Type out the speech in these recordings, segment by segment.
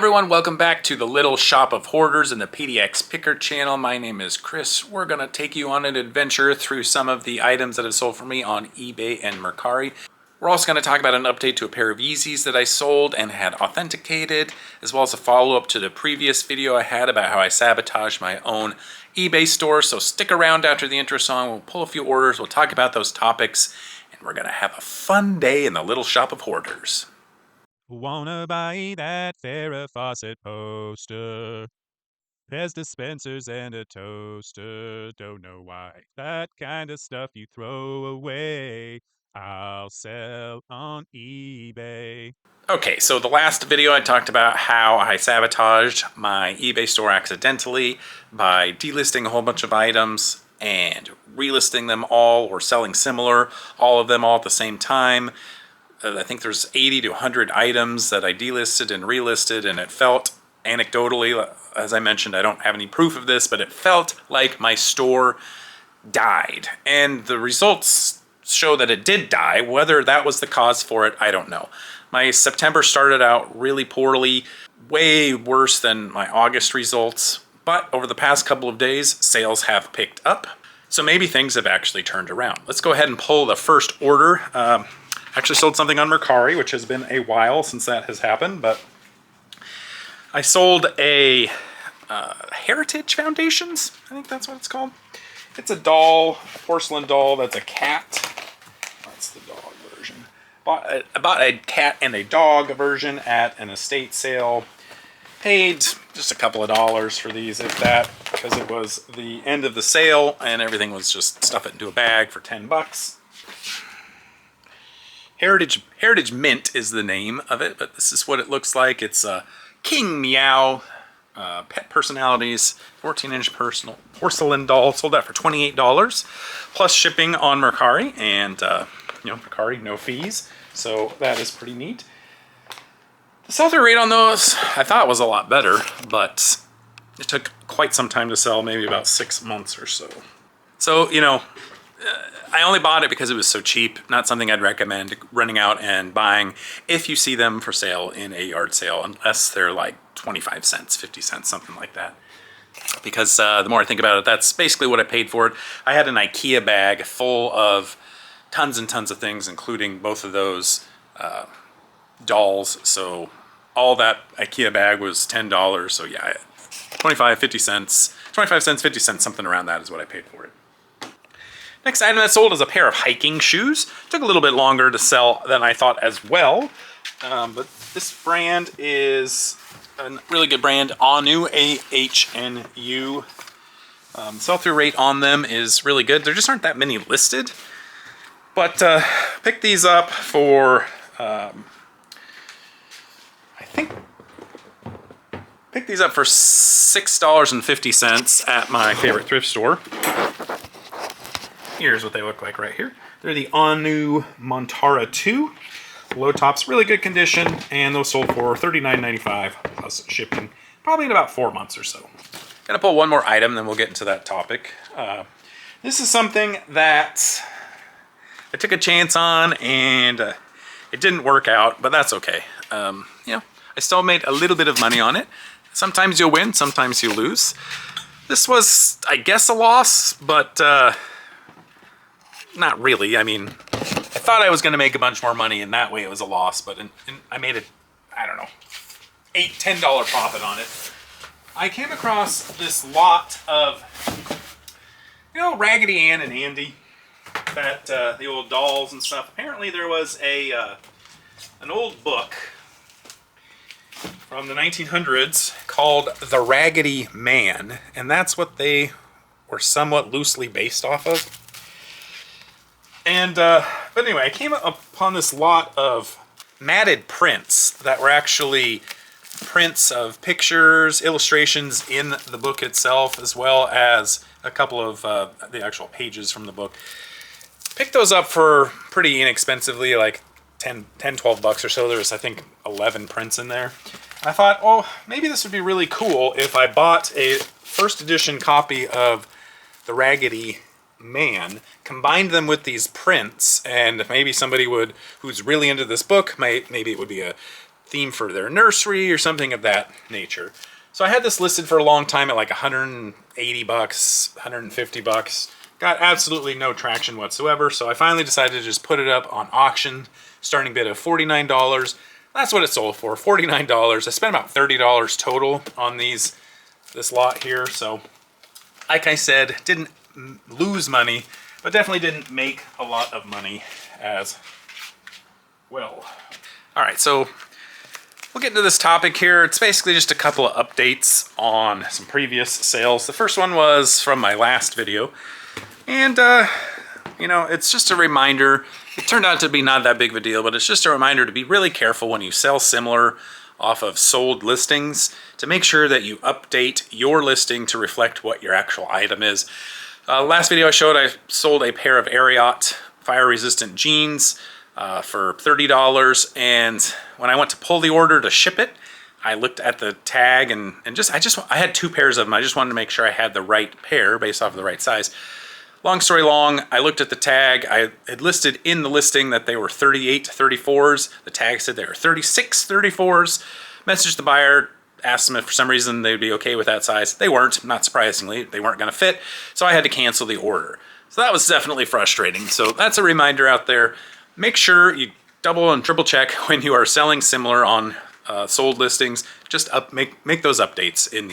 everyone, welcome back to the Little Shop of Hoarders in the PDX Picker channel. My name is Chris. We're going to take you on an adventure through some of the items that have sold for me on eBay and Mercari. We're also going to talk about an update to a pair of Yeezys that I sold and had authenticated, as well as a follow-up to the previous video I had about how I sabotaged my own eBay store. So stick around after the intro song. We'll pull a few orders, we'll talk about those topics, and we're going to have a fun day in the Little Shop of Hoarders. Wanna buy that Farrah Fawcett poster? There's dispensers and a toaster. Don't know why. That kind of stuff you throw away. I'll sell on eBay. Okay, so the last video I talked about how I sabotaged my eBay store accidentally by delisting a whole bunch of items and relisting them all or selling similar, all of them all at the same time. I think there's 80 to 100 items that I delisted and relisted, and it felt anecdotally, as I mentioned, I don't have any proof of this, but it felt like my store died. And the results show that it did die. Whether that was the cause for it, I don't know. My September started out really poorly, way worse than my August results, but over the past couple of days, sales have picked up. So maybe things have actually turned around. Let's go ahead and pull the first order. Actually sold something on Mercari, which has been a while since that has happened, but I sold a Heritage Foundations, I think that's what it's called. It's a doll, a porcelain doll that's a cat. That's the dog version. I bought a cat and a dog version at an estate sale. Paid just a couple of dollars for these, if that, because it was the end of the sale and everything was just stuff it into a bag for 10 bucks. Heritage Mint is the name of it, but this is what it looks like. It's a King Meow Pet Personalities 14-inch porcelain doll. Sold that for $28 plus shipping on Mercari, and Mercari, no fees, so that is pretty neat. The sell-through rate on those I thought was a lot better, but it took quite some time to sell, maybe about 6 months or so. So, I only bought it because it was so cheap, not something I'd recommend running out and buying if you see them for sale in a yard sale, unless they're like 25 cents, 50 cents, something like that. Because the more I think about it, that's basically what I paid for it. I had an IKEA bag full of tons and tons of things, including both of those dolls. So all that IKEA bag was $10. So yeah, 25 cents, 50 cents, something around that is what I paid for it. Next item that sold is a pair of hiking shoes. Took a little bit longer to sell than I thought as well. But this brand is a really good brand, Ahnu, A-H-N-U. Sell-through rate on them is really good. There just aren't that many listed. But picked these up for, picked these up for $6.50 at my favorite thrift store. Here's what they look like right here. They're the Ahnu Montara 2. Low tops, really good condition, and those sold for $39.95 plus shipping, probably in about 4 months or so. Gonna pull one more item, then we'll get into that topic. This is something that I took a chance on, and it didn't work out, but that's okay. I still made a little bit of money on it. Sometimes you'll win, sometimes you lose. This was, I guess, a loss, but not really. I mean, I thought I was going to make a bunch more money, and that way it was a loss, but I made it, I don't know, $10 profit on it. I came across this lot of, Raggedy Ann and Andy, that the old dolls and stuff. Apparently there was an old book from the 1900s called The Raggedy Man, and that's what they were somewhat loosely based off of. And, but anyway, I came upon this lot of matted prints that were actually prints of pictures, illustrations in the book itself, as well as a couple of the actual pages from the book. Picked those up for pretty inexpensively, like 10, 12 bucks or so. There's, I think, 11 prints in there. I thought, oh, maybe this would be really cool if I bought a first edition copy of The Raggedy Man, combined them with these prints, and maybe somebody who's really into this book, maybe it would be a theme for their nursery or something of that nature. So I had this listed for a long time at like 180 bucks, 150 bucks. Got absolutely no traction whatsoever, so I finally decided to just put it up on auction, starting bid of $49. That's what it sold for, $49. I spent about $30 total on this lot here, so like I said, didn't lose money, but definitely didn't make a lot of money as well. All right, so we'll get into this topic here. It's basically just a couple of updates on some previous sales. The first one was from my last video. And, you know, it's just a reminder. It turned out to be not that big of a deal, but it's just a reminder to be really careful when you sell similar off of sold listings, to make sure that you update your listing to reflect what your actual item is. Last video I showed, I sold a pair of Ariat fire-resistant jeans for $30, and when I went to pull the order to ship it, I looked at the tag and I had 2 pairs of them. I just wanted to make sure I had the right pair based off of the right size. Long story long, I looked at the tag. I had listed in the listing that they were 38 34s. The tag said they were 36 34s. Messaged the buyer, asked them if for some reason they'd be okay with that size. They weren't, not surprisingly. They weren't going to fit, so I had to cancel the order. So that was definitely frustrating. So that's a reminder out there. Make sure you double and triple check when you are selling similar on sold listings. Just make those updates in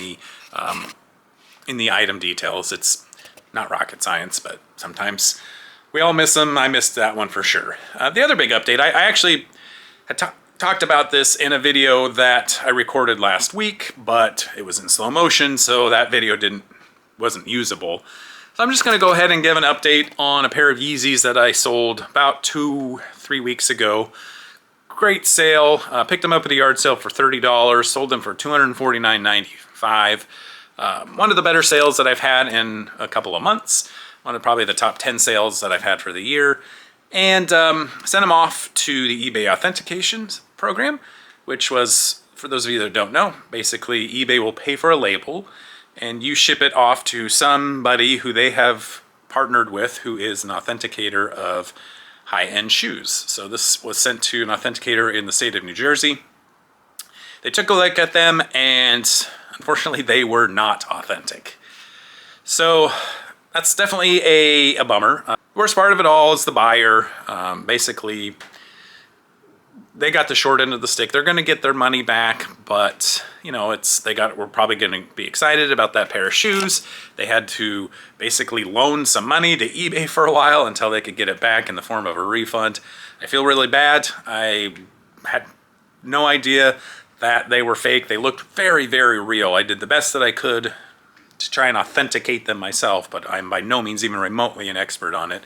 the item details. It's not rocket science, but sometimes we all miss them. I missed that one for sure. The other big update, I actually had talked about this in a video that I recorded last week, but it was in slow motion, so that video wasn't usable. So I'm just going to go ahead and give an update on a pair of Yeezys that I sold about 2-3 weeks ago. Great sale. Picked them up at a yard sale for $30. Sold them for $249.95. One of the better sales that I've had in a couple of months. One of probably the top 10 sales that I've had for the year. And sent them off to the eBay authentication program, which was, for those of you that don't know, basically eBay will pay for a label and you ship it off to somebody who they have partnered with who is an authenticator of high-end shoes. So this was sent to an authenticator in the state of New Jersey. They took a look at them and unfortunately they were not authentic. So that's definitely a bummer. The worst part of it all is the buyer. Basically, they got the short end of the stick. They're going to get their money back, but you know, we're probably going to be excited about that pair of shoes. They had to basically loan some money to eBay for a while until they could get it back in the form of a refund. I feel really bad. I had no idea that they were fake. They looked very, very real. I did the best that I could to try and authenticate them myself, but I'm by no means even remotely an expert on it.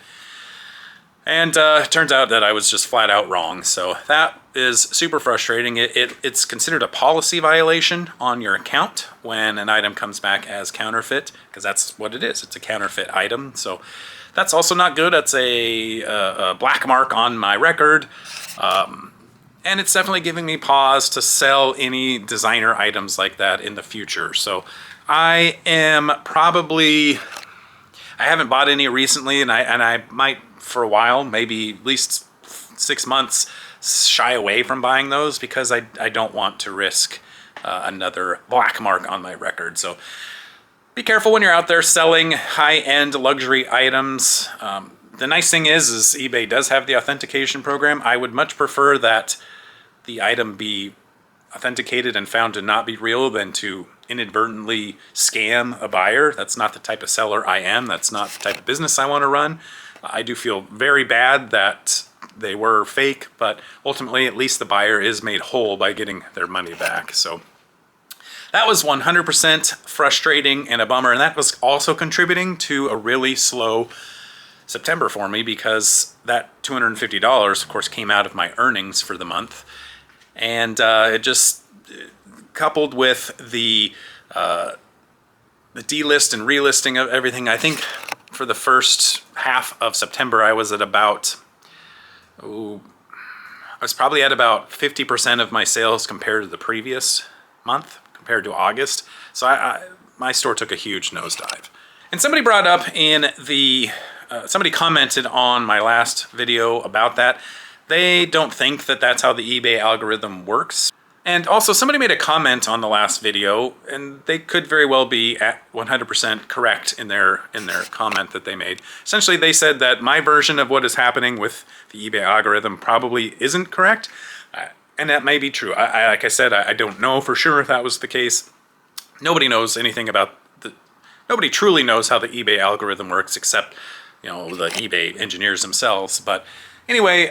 And it turns out that I was just flat out wrong. So that is super frustrating. It's considered a policy violation on your account when an item comes back as counterfeit, because that's what it is. It's a counterfeit item. So that's also not good. That's a black mark on my record. And it's definitely giving me pause to sell any designer items like that in the future. So I haven't bought any recently, and I might for a while, maybe at least 6 months, shy away from buying those because I don't want to risk another black mark on my record. So be careful when you're out there selling high-end luxury items. The nice thing is eBay does have the authentication program. I would much prefer that the item be authenticated and found to not be real than to inadvertently scam a buyer. That's not the type of seller I am. That's not the type of business I want to run. I do feel very bad that they were fake, but ultimately at least the buyer is made whole by getting their money back. So that was 100% frustrating and a bummer, and that was also contributing to a really slow September for me because that $250 of course came out of my earnings for the month, and it just coupled with the delist and relisting of everything. I think for the first half of September I was at about I was probably at about 50% of my sales compared to the previous month, compared to August. So my store took a huge nosedive. And somebody brought up in the somebody commented on my last video about that. They don't think that that's how the eBay algorithm works. And also, somebody made a comment on the last video, and they could very well be at 100% correct in their comment that they made. Essentially, they said that my version of what is happening with the eBay algorithm probably isn't correct, and that may be true. Like I said, I don't know for sure if that was the case. Nobody knows anything about nobody truly knows how the eBay algorithm works, except the eBay engineers themselves. But anyway,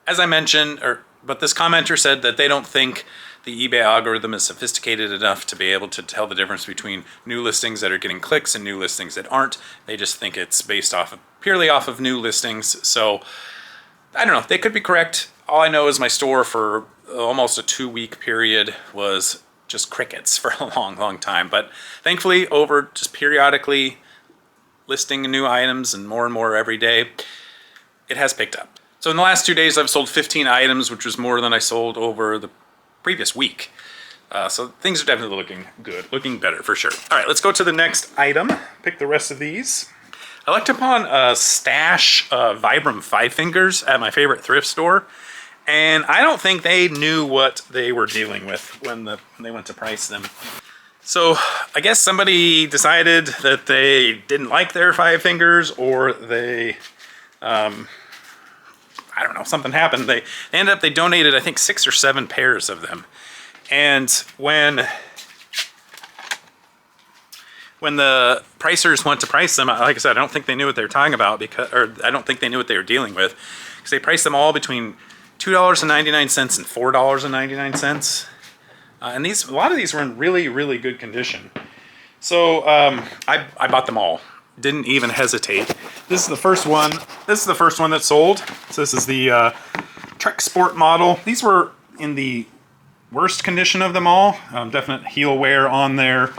as I mentioned, but this commenter said that they don't think the eBay algorithm is sophisticated enough to be able to tell the difference between new listings that are getting clicks and new listings that aren't. They just think it's based purely off of new listings. So I don't know. They could be correct. All I know is my store for almost a 2-week period was just crickets for a long, long time. But thankfully, over just periodically listing new items and more every day, it has picked up. So in the last 2 days, I've sold 15 items, which was more than I sold over the previous week. So things are definitely looking good, looking better for sure. All right, let's go to the next item. Pick the rest of these. I looked upon a stash of Vibram 5 Fingers at my favorite thrift store, and I don't think they knew what they were dealing with when they went to price them. So I guess somebody decided that they didn't like their 5 Fingers, or they... I don't know, something happened. They donated, I think, 6 or 7 pairs of them. And when the pricers went to price them, like I said, I don't think they knew what they were talking about, or I don't think they knew what they were dealing with, because they priced them all between $2.99 and $4.99. And a lot of these were in really, really good condition. So I bought them all. Didn't even hesitate. This is the first one. This is the first one that sold. So this is the Trek Sport model. These were in the worst condition of them all. Definite heel wear on there.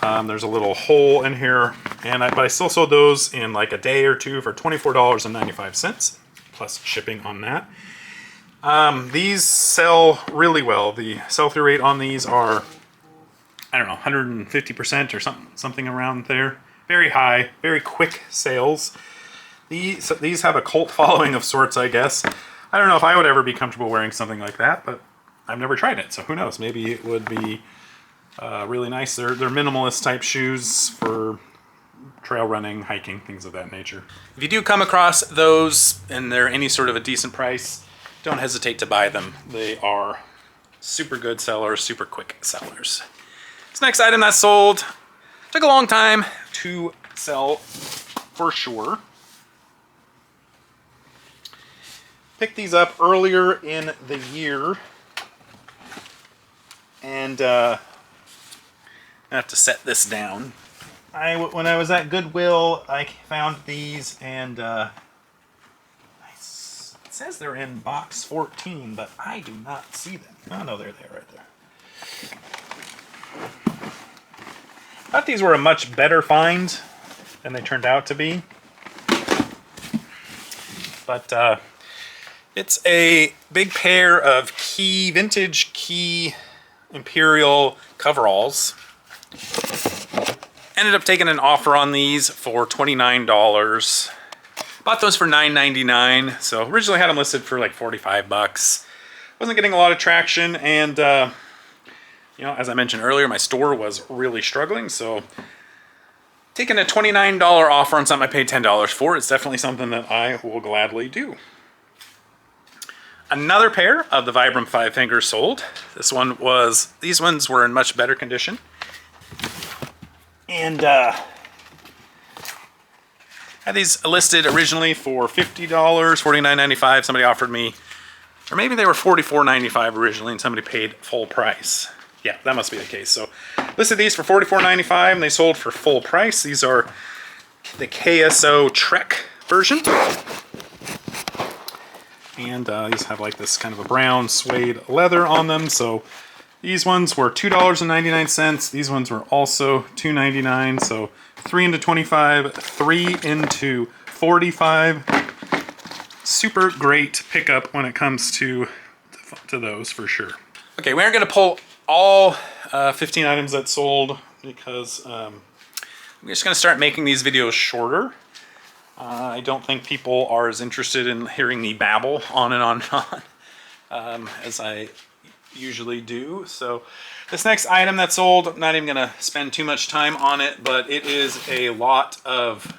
There's a little hole in here, but I still sold those in like a day or two for $24.95 plus shipping on that. These sell really well. The sell-through rate on these are, I don't know, 150% or something around there. Very high, very quick sales. These have a cult following of sorts, I guess. I don't know if I would ever be comfortable wearing something like that, but I've never tried it, so who knows? Maybe it would be really nice. They're minimalist type shoes for trail running, hiking, things of that nature. If you do come across those and they're any sort of a decent price, don't hesitate to buy them. They are super good sellers, super quick sellers. This next item that sold took a long time to sell for sure. Picked these up earlier in the year, and I have to set this down. When I was at Goodwill, I found these, and it says they're in box 14, but I do not see them. Oh no, they're there, right there. I thought these were a much better find than they turned out to be. But it's a big pair of vintage Key Imperial coveralls. Ended up taking an offer on these for $29. Bought those for $9.99. So originally had them listed for like 45 bucks. Wasn't getting a lot of traction, and as I mentioned earlier, my store was really struggling, so taking a $29 offer on something I paid $10 for is definitely something that I will gladly do. Another pair of the Vibram 5 Fingers sold. These ones were in much better condition. And had these listed originally for $50, $49.95. Somebody offered me, or maybe they were $44.95 originally, and somebody paid full price. Yeah, that must be the case. So listed these for $44.95, and they sold for full price. These are the KSO Trek version. And these have like this kind of a brown suede leather on them. So these ones were $2.99. These ones were also $2.99. So 3 into 25, 3 into 45. Super great pickup when it comes to those for sure. Okay, we aren't going to pull all 15 items that sold because I'm just going to start making these videos shorter. I don't think people are as interested in hearing me babble on and on and on as I usually do. So this next item that's sold, I'm not even gonna spend too much time on it, but it is a lot of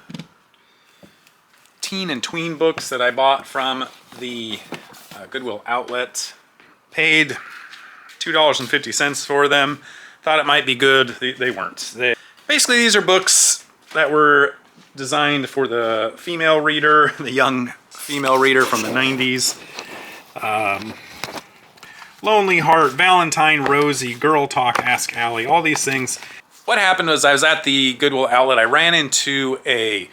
teen and tween books that I bought from the Goodwill outlet. Paid $2.50 for them. Thought it might be good. They weren't. Basically, these are books that were designed for the female reader, the young female reader from the 90s. Lonely Heart, Valentine, Rosie, Girl Talk, Ask Allie, all these things. What happened was I was at the Goodwill outlet. I ran into a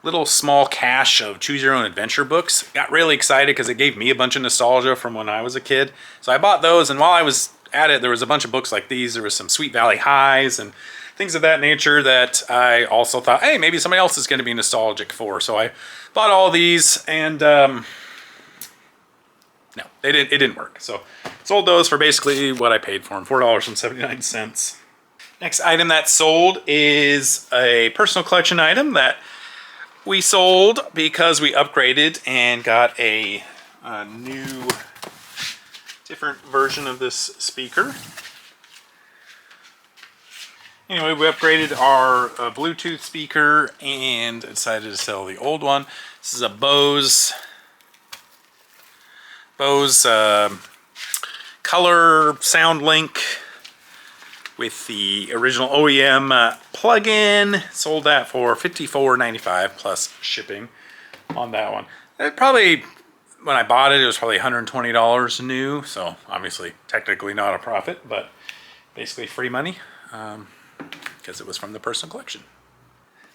little small cache of Choose Your Own Adventure books. Got really excited because it gave me a bunch of nostalgia from when I was a kid. So I bought those, and while I was at it, there was a bunch of books like these. There was some Sweet Valley Highs and things of that nature that I also thought, hey, maybe somebody else is going to be nostalgic for. So I bought all these, and no, it didn't work. So sold those for basically what I paid for them, $4.79. Next item that sold is a personal collection item that we sold because we upgraded and got a new, different version of this speaker. Anyway, we upgraded our Bluetooth speaker and decided to sell the old one. This is a Bose Color Sound Link with the original OEM plug-in. Sold that for $54.95 plus shipping on that one. It probably, when I bought it, it was probably $120 new, so obviously technically not a profit, but basically free money because it was from the personal collection.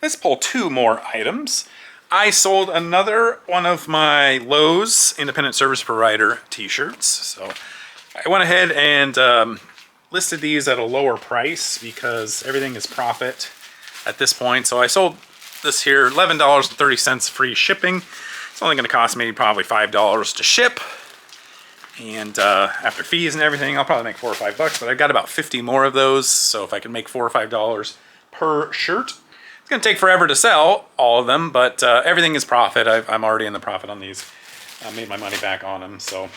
Let's pull two more items. I sold another one of my Lowe's independent service provider t-shirts. So I went ahead and listed these at a lower price because everything is profit at this point. So I sold this here, $11.30 free shipping. It's only going to cost me probably $5 to ship. And after fees and everything, I'll probably make $4 or $5, but I've got about 50 more of those. So if I can make $4 or $5 per shirt, it's going to take forever to sell all of them, but everything is profit. I'm already in the profit on these. I made my money back on them, so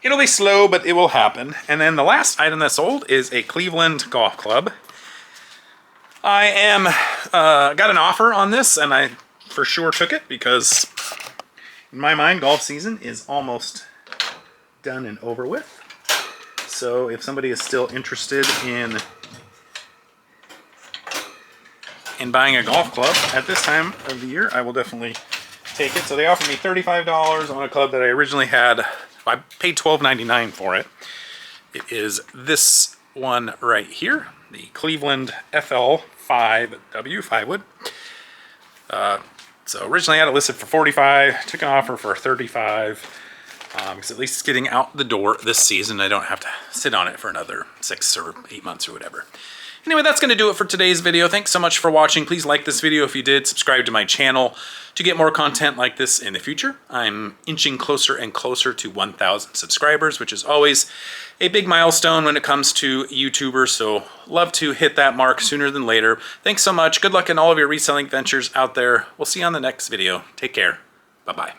it'll be slow, but it will happen. And then the last item that sold is a Cleveland golf club. I am got an offer on this, and I for sure took it because in my mind, golf season is almost done and over with. So if somebody is still interested in buying a golf club at this time of the year, I will definitely take it. So they offered me $35 on a club that I originally had. I paid $12.99 for it. It is this one right here, the Cleveland FL5W 5-wood. So originally I had it listed for $45, took an offer for $35, because at least it's getting out the door this season. I don't have to sit on it for another 6 or 8 months or whatever. Anyway, that's going to do it for today's video. Thanks so much for watching. Please like this video if you did. Subscribe to my channel to get more content like this in the future. I'm inching closer and closer to 1,000 subscribers, which is always a big milestone when it comes to YouTubers, so love to hit that mark sooner than later. Thanks so much. Good luck in all of your reselling ventures out there. We'll see you on the next video. Take care. Bye-bye.